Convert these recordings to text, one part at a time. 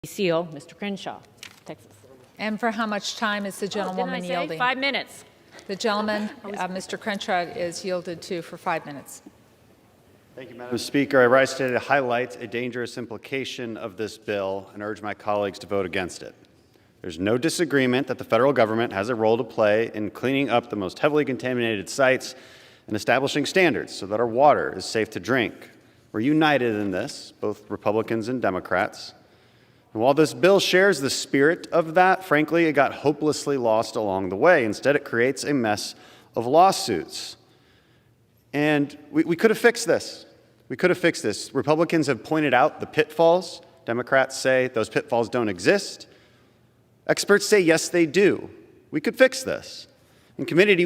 Seal, Mr. Crenshaw, Texas. And for how much time is the gentlewoman Didn't I say yielding? 5 minutes? The gentleman, Mr. Crenshaw, is yielded to for 5 minutes. Thank you, Madam Speaker. I rise today to highlight a dangerous implication of this bill and urge my colleagues to vote against it. There's no disagreement that the federal government has a role to play in cleaning up the most heavily contaminated sites and establishing standards so that our water is safe to drink. We're united in this, both Republicans and Democrats. And while this bill shares the spirit of that, frankly, it got hopelessly lost along the way. Instead, it creates a mess of lawsuits. And we could have fixed this. We could have fixed this. Republicans have pointed out the pitfalls. Democrats say those pitfalls don't exist. Experts say, yes, they do. We could fix this. In committee,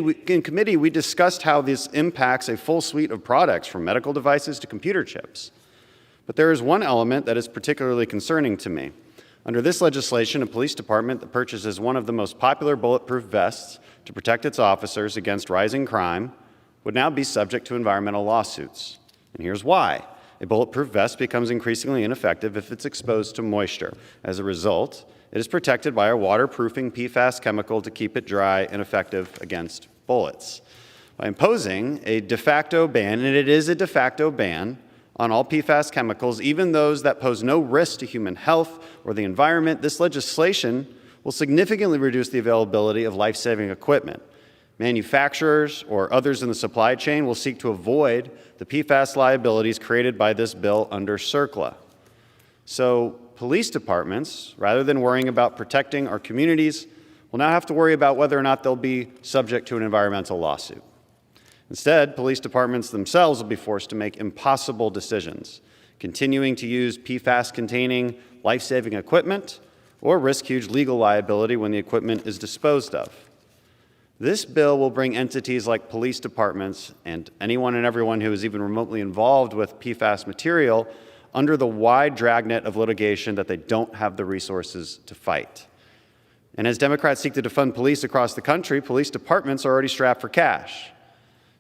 we discussed how this impacts a full suite of products, from medical devices to computer chips. But there is one element that is particularly concerning to me. Under this legislation, a police department that purchases one of the most popular bulletproof vests to protect its officers against rising crime would now be subject to environmental lawsuits. And here's why. A bulletproof vest becomes increasingly ineffective if it's exposed to moisture. As a result, it is protected by a waterproofing PFAS chemical to keep it dry and effective against bullets. By imposing a de facto ban, and it is a de facto ban, on all PFAS chemicals, even those that pose no risk to human health or the environment, this legislation will significantly reduce the availability of life-saving equipment. Manufacturers or others in the supply chain will seek to avoid the PFAS liabilities created by this bill under CERCLA. So police departments, rather than worrying about protecting our communities, will now have to worry about whether or not they'll be subject to an environmental lawsuit. Instead, police departments themselves will be forced to make impossible decisions, continuing to use PFAS-containing life-saving equipment or risk huge legal liability when the equipment is disposed of. This bill will bring entities like police departments and anyone and everyone who is even remotely involved with PFAS material under the wide dragnet of litigation that they don't have the resources to fight. And as Democrats seek to defund police across the country, police departments are already strapped for cash.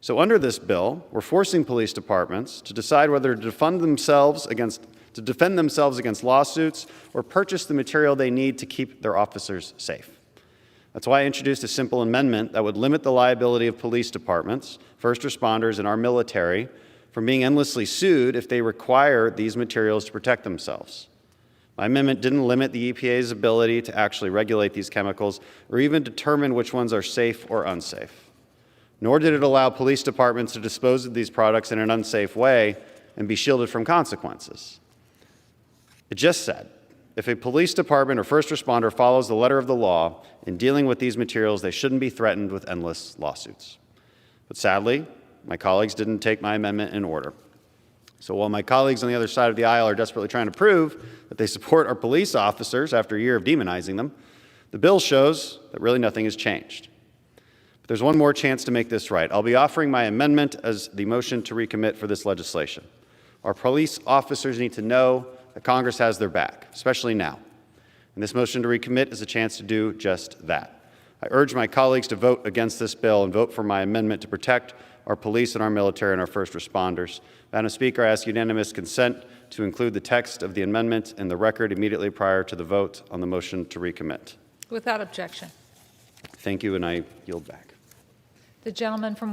So under this bill, we're forcing police departments to decide whether to defend themselves against lawsuits or purchase the material they need to keep their officers safe. That's why I introduced a simple amendment that would limit the liability of police departments, first responders, and our military from being endlessly sued if they require these materials to protect themselves. My amendment didn't limit the EPA's ability to actually regulate these chemicals or even determine which ones are safe or unsafe. Nor did it allow police departments to dispose of these products in an unsafe way and be shielded from consequences. It just said, if a police department or first responder follows the letter of the law in dealing with these materials, they shouldn't be threatened with endless lawsuits. But sadly, my colleagues didn't take my amendment in order. So while my colleagues on the other side of the aisle are desperately trying to prove that they support our police officers after a year of demonizing them, the bill shows that really nothing has changed. There's one more chance to make this right. I'll be offering my amendment as the motion to recommit for this legislation. Our police officers need to know that Congress has their back, especially now. And this motion to recommit is a chance to do just that. I urge my colleagues to vote against this bill and vote for my amendment to protect our police and our military and our first responders. Madam Speaker, I ask unanimous consent to include the text of the amendment in the record immediately prior to the vote on the motion to recommit. Without objection. Thank you, and I yield back. The gentlewoman, from